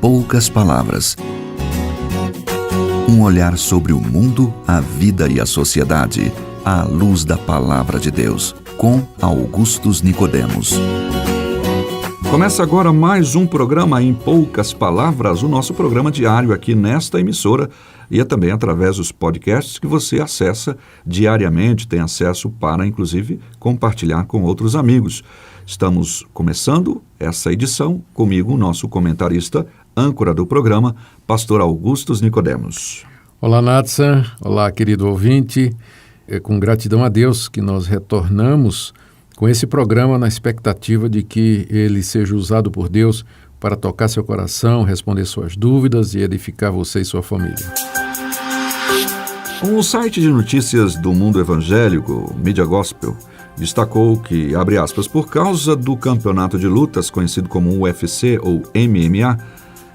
poucas palavras. Um olhar sobre o mundo, a vida e a sociedade, à luz da Palavra de Deus, com Augustus Nicodemos. Começa agora mais um programa Em Poucas Palavras, o nosso programa diário aqui nesta emissora e também através dos podcasts que você acessa diariamente, tem acesso para, inclusive, compartilhar com outros amigos. Estamos começando essa edição comigo, o nosso comentarista, âncora do programa, pastor Augustus Nicodemos. Olá, Natsa. Olá, querido ouvinte. É com gratidão a Deus que nós retornamos com esse programa na expectativa de que ele seja usado por Deus para tocar seu coração, responder suas dúvidas e edificar você e sua família. O site de notícias do mundo evangélico, Mídia Gospel, destacou que, abre aspas, por causa do campeonato de lutas conhecido como UFC ou MMA,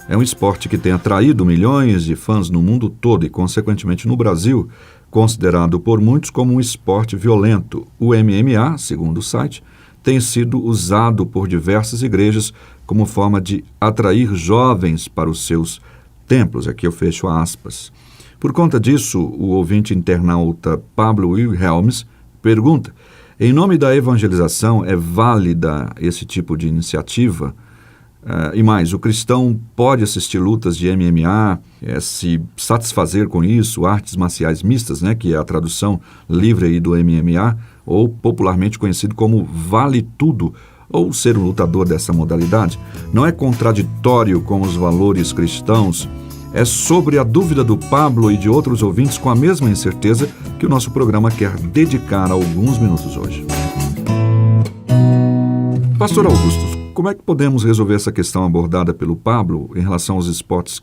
é um esporte que tem atraído milhões de fãs no mundo todo e, consequentemente, no Brasil, considerado por muitos como um esporte violento. O MMA, segundo o site, tem sido usado por diversas igrejas como forma de atrair jovens para os seus templos. Aqui eu fecho aspas. Por conta disso, o ouvinte internauta Pablo Wilhelms pergunta: em nome da evangelização, é válida esse tipo de iniciativa? E mais, o cristão pode assistir lutas de MMA, se satisfazer com isso, artes marciais mistas, né, que é a tradução livre aí do MMA, ou popularmente conhecido como vale tudo, ou ser um lutador dessa modalidade, não é contraditório com os valores cristãos? É sobre a dúvida do Pablo e de outros ouvintes com a mesma incerteza que o nosso programa quer dedicar alguns minutos hoje. Pastor Augusto, como é que podemos resolver essa questão abordada pelo Pablo em relação aos esportes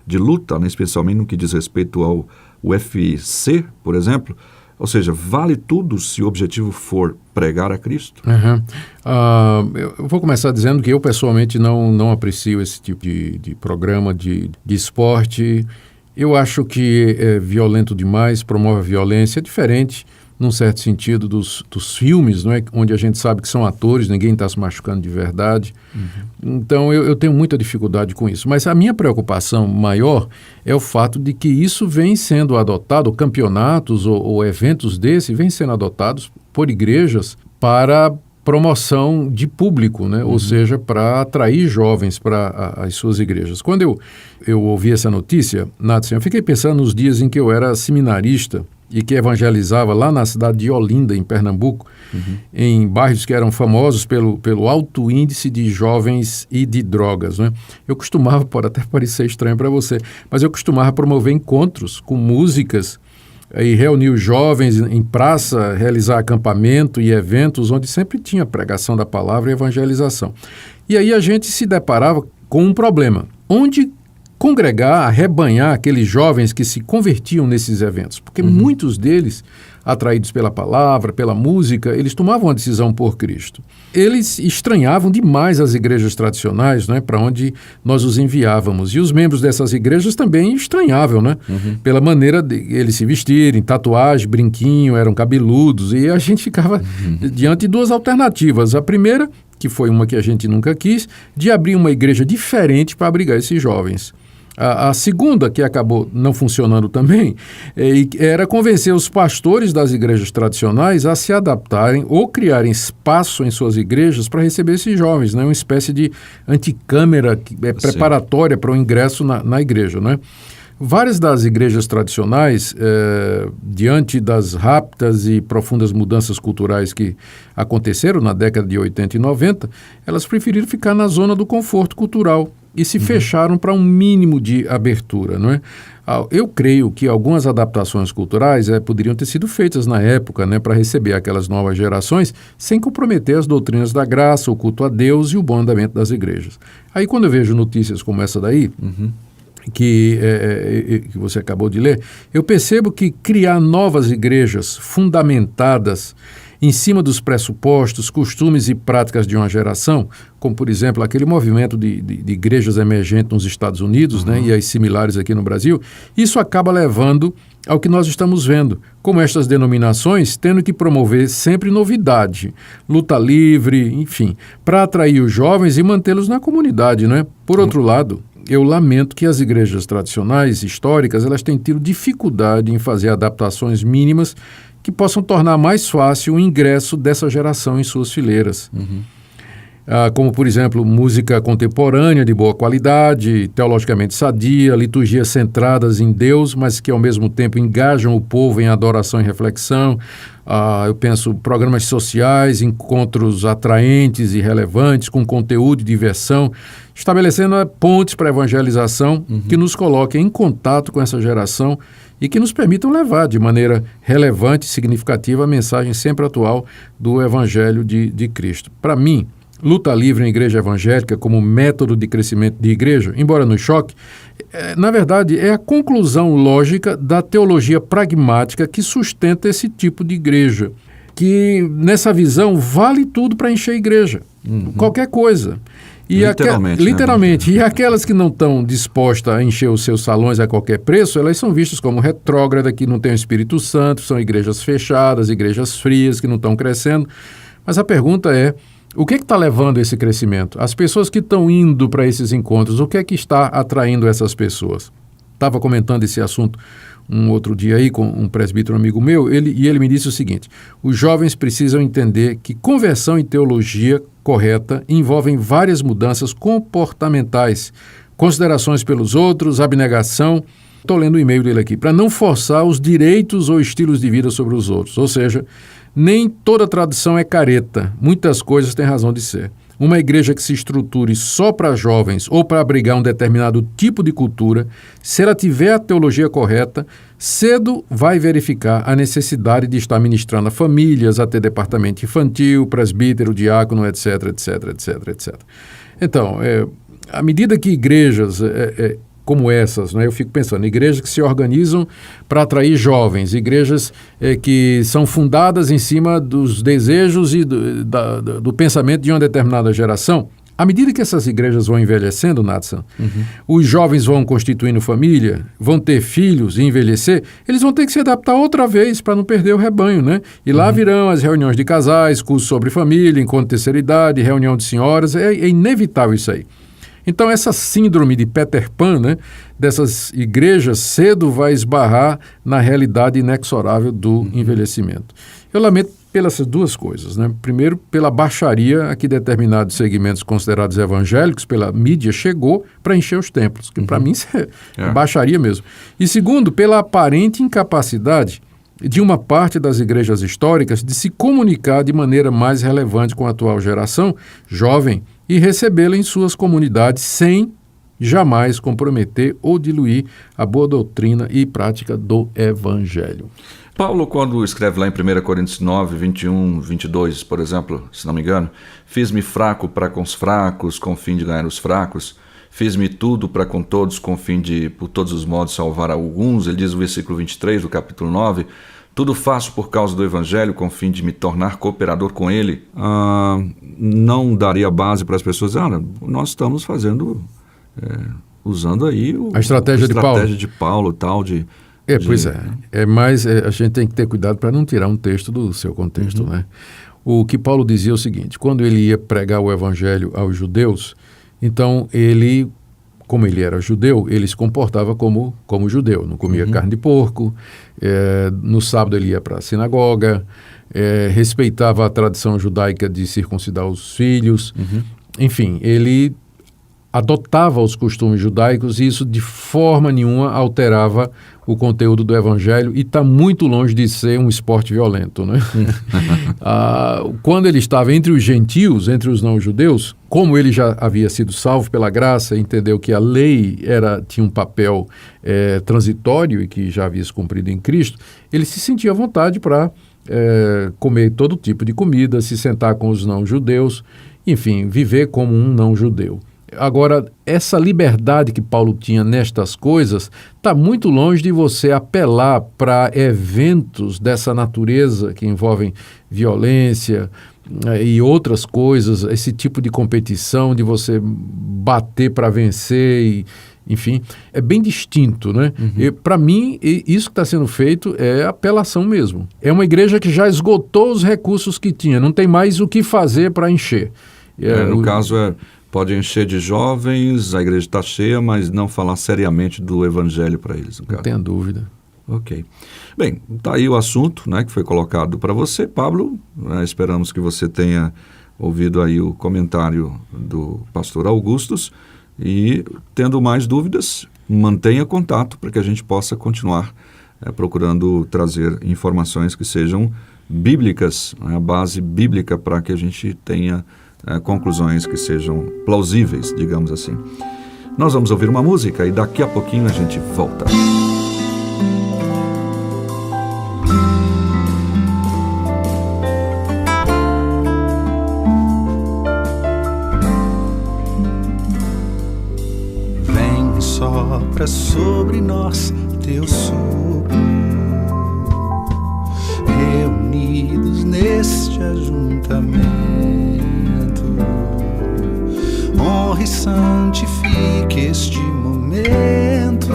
de luta, né, especialmente no que diz respeito ao UFC, por exemplo? Ou seja, vale tudo se o objetivo for pregar a Cristo? Eu vou começar dizendo que eu pessoalmente não aprecio esse tipo de programa de esporte. Eu acho que é violento demais, promove a violência, é diferente, num certo sentido, dos filmes, não é? Onde a gente sabe que são atores, ninguém está se machucando de verdade. Uhum. Então, eu tenho muita dificuldade com isso. Mas a minha preocupação maior é o fato de que isso vem sendo adotado, campeonatos ou eventos desse, vêm sendo adotados por igrejas para promoção de público, né? Ou seja, para atrair jovens para as suas igrejas. Quando eu ouvi essa notícia, Nathan, eu fiquei pensando nos dias em que eu era seminarista e que evangelizava lá na cidade de Olinda, em Pernambuco, em bairros que eram famosos pelo alto índice de jovens e de drogas, né? Eu costumava, pode até parecer estranho para você, mas eu costumava promover encontros com músicas e reunir os jovens em praça, realizar acampamento e eventos onde sempre tinha pregação da palavra e evangelização. E aí a gente se deparava com um problema. Onde congregar, arrebanhar aqueles jovens que se convertiam nesses eventos? Porque muitos deles, atraídos pela palavra, pela música, eles tomavam a decisão por Cristo. Eles estranhavam demais as igrejas tradicionais, né, para onde nós os enviávamos. E os membros dessas igrejas também estranhavam, né, pela maneira de eles se vestirem, tatuagem, brinquinho, eram cabeludos. E a gente ficava diante de duas alternativas. A primeira, que foi uma que a gente nunca quis, de abrir uma igreja diferente para abrigar esses jovens. A segunda, que acabou não funcionando também, era convencer os pastores das igrejas tradicionais a se adaptarem ou criarem espaço em suas igrejas para receber esses jovens, né? Uma espécie de anticâmara preparatória para o ingresso na igreja, né? Várias das igrejas tradicionais, diante das rápidas e profundas mudanças culturais que aconteceram na década de 80 e 90, elas preferiram ficar na zona do conforto cultural e se fecharam para um mínimo de abertura, não é? Eu creio que algumas adaptações culturais poderiam ter sido feitas na época, né, para receber aquelas novas gerações sem comprometer as doutrinas da graça, o culto a Deus e o bom andamento das igrejas. Aí quando eu vejo notícias como essa daí, que você acabou de ler, eu percebo que criar novas igrejas fundamentadas em cima dos pressupostos, costumes e práticas de uma geração, como, por exemplo, aquele movimento de igrejas emergentes nos Estados Unidos, né, e as similares aqui no Brasil, isso acaba levando ao que nós estamos vendo, como estas denominações tendo que promover sempre novidade, luta livre, enfim, para atrair os jovens e mantê-los na comunidade, né? Por outro lado, eu lamento que as igrejas tradicionais, históricas, elas têm tido dificuldade em fazer adaptações mínimas que possam tornar mais fácil o ingresso dessa geração em suas fileiras. Como, por exemplo, música contemporânea de boa qualidade, teologicamente sadia, liturgias centradas em Deus, mas que ao mesmo tempo engajam o povo em adoração e reflexão. Eu penso programas sociais, encontros atraentes e relevantes, com conteúdo e diversão, estabelecendo pontes para a evangelização que nos coloquem em contato com essa geração e que nos permitam levar de maneira relevante e significativa a mensagem sempre atual do Evangelho de Cristo. Para mim, luta livre em igreja evangélica como método de crescimento de igreja, embora nos choque, na verdade é a conclusão lógica da teologia pragmática que sustenta esse tipo de igreja, que nessa visão vale tudo para encher a igreja, qualquer coisa. E literalmente. Né? E aquelas que não estão dispostas a encher os seus salões a qualquer preço, elas são vistas como retrógradas, que não têm o Espírito Santo, são igrejas fechadas, igrejas frias, que não estão crescendo. Mas a pergunta é, o que está levando esse crescimento? As pessoas que estão indo para esses encontros, o que é que está atraindo essas pessoas? Estava comentando esse assunto um outro dia aí com um presbítero amigo meu, ele me disse o seguinte: os jovens precisam entender que conversão e teologia correta envolvem várias mudanças comportamentais, considerações pelos outros, abnegação. Estou lendo o e-mail dele aqui, para não forçar os direitos ou estilos de vida sobre os outros, ou seja, nem toda tradição é careta, muitas coisas têm razão de ser. Uma igreja que se estruture só para jovens ou para abrigar um determinado tipo de cultura, se ela tiver a teologia correta, cedo vai verificar a necessidade de estar ministrando a famílias, a ter departamento infantil, presbítero, diácono, etc, etc, etc, etc. Então, à medida que igrejas como essas, né? Eu fico pensando, igrejas que se organizam para atrair jovens, igrejas que são fundadas em cima dos desejos e do pensamento de uma determinada geração. À medida que essas igrejas vão envelhecendo, Natsan, os jovens vão constituindo família, vão ter filhos e envelhecer, eles vão ter que se adaptar outra vez para não perder o rebanho, né? E lá virão as reuniões de casais, cursos sobre família, encontro de terceira idade, reunião de senhoras, é inevitável isso aí. Então, essa síndrome de Peter Pan, né, dessas igrejas, cedo vai esbarrar na realidade inexorável do envelhecimento. Eu lamento pelas duas coisas, né? Primeiro, pela baixaria a que determinados segmentos considerados evangélicos, pela mídia, chegou para encher os templos, que para mim isso é baixaria mesmo. E segundo, pela aparente incapacidade de uma parte das igrejas históricas de se comunicar de maneira mais relevante com a atual geração jovem e recebê-la em suas comunidades sem jamais comprometer ou diluir a boa doutrina e prática do Evangelho. Paulo, quando escreve lá em 1 Coríntios 9, 21, 22, por exemplo, se não me engano, fiz-me fraco para com os fracos, com o fim de ganhar os fracos, fiz-me tudo para com todos, com o fim de, por todos os modos, salvar alguns. Ele diz no versículo 23 do capítulo 9, tudo faço por causa do Evangelho, com o fim de me tornar cooperador com ele. Não daria base para as pessoas, nós estamos fazendo, usando aí a estratégia de Paulo, tal, de... Pois é. Mas a gente tem que ter cuidado para não tirar um texto do seu contexto, né? O que Paulo dizia é o seguinte, quando ele ia pregar o Evangelho aos judeus, então ele, como ele era judeu, ele se comportava como judeu, não comia carne de porco, no sábado ele ia para a sinagoga, respeitava a tradição judaica de circuncidar os filhos, enfim, ele adotava os costumes judaicos e isso de forma nenhuma alterava o conteúdo do Evangelho e está muito longe de ser um esporte violento, né? Quando ele estava entre os gentios, entre os não-judeus, como ele já havia sido salvo pela graça, entendeu que a lei tinha um papel transitório e que já havia se cumprido em Cristo, ele se sentia à vontade para comer todo tipo de comida, se sentar com os não-judeus, enfim, viver como um não-judeu. Agora, essa liberdade que Paulo tinha nestas coisas está muito longe de você apelar para eventos dessa natureza que envolvem violência e outras coisas, esse tipo de competição, de você bater para vencer, enfim, é bem distinto, né? Para mim, isso que está sendo feito é apelação mesmo. É uma igreja que já esgotou os recursos que tinha, não tem mais o que fazer para encher. No caso, Pode encher de jovens, a igreja está cheia, mas não falar seriamente do evangelho para eles. Não tenha dúvida. Ok. Bem, está aí o assunto, né, que foi colocado para você, Pablo. Esperamos que você tenha ouvido aí o comentário do pastor Augustus e, tendo mais dúvidas, mantenha contato para que a gente possa continuar procurando trazer informações que sejam bíblicas, a base bíblica para que a gente tenha conclusões que sejam plausíveis, digamos assim. Nós vamos ouvir uma música e daqui a pouquinho a gente volta. Vem, sopra sobre nós teu sopro, reunidos neste ajuntamento. Honre e santifique este momento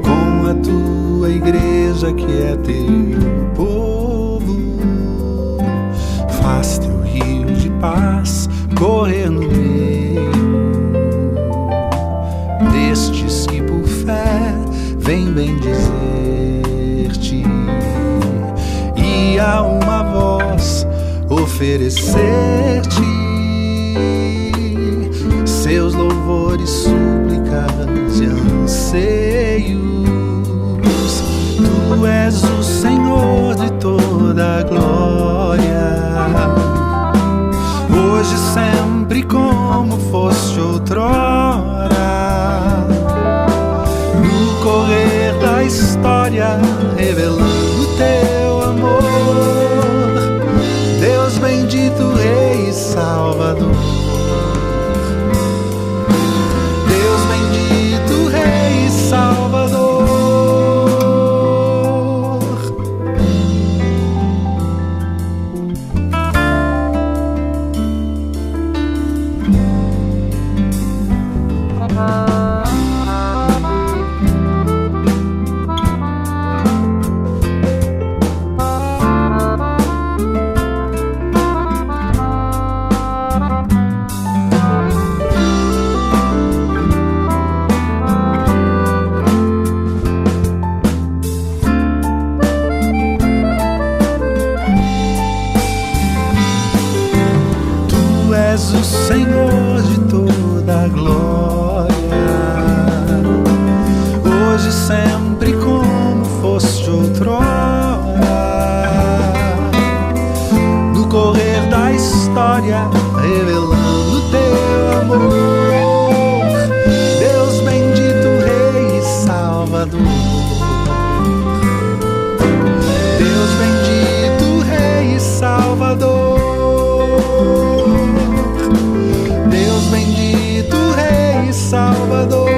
com a tua igreja que é teu povo. Faz teu rio de paz correr no meio destes que por fé vem bendizer-te e a uma voz oferecer-te seus louvores, súplicas e anseios. Tu és o Senhor de toda a glória, hoje e sempre como foste outrora. No correr da história, revelando teu amor, Deus bendito, Rei e Salvador. Salvador. O Senhor de toda a glória, hoje sempre como foste outrora. No correr da história, revelando teu amor, Deus bendito, Rei e Salvador. Deus bendito, Rei e Salvador. Salvador,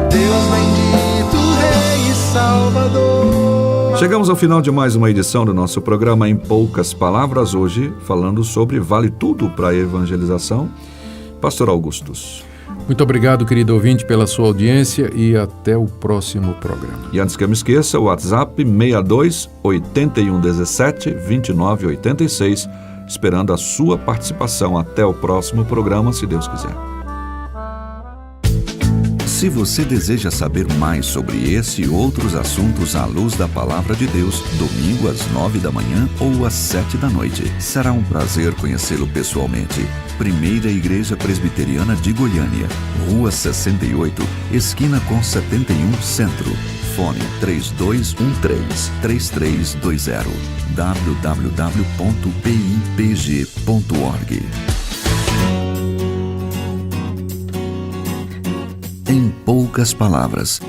Deus bendito, Rei e Salvador. Chegamos ao final de mais uma edição do nosso programa Em Poucas Palavras, hoje falando sobre Vale Tudo para a Evangelização. Pastor Augustus. Muito obrigado, querido ouvinte, pela sua audiência e até o próximo programa. E antes que eu me esqueça, o WhatsApp 62 8117 2986, esperando a sua participação. Até o próximo programa, se Deus quiser. Se você deseja saber mais sobre esse e outros assuntos à luz da Palavra de Deus, domingo às 9 da manhã ou às 7 da noite. Será um prazer conhecê-lo pessoalmente. Primeira Igreja Presbiteriana de Goiânia, Rua 68, esquina com 71 Centro. Fone 3213-3320 www.pipg.org. Em poucas palavras.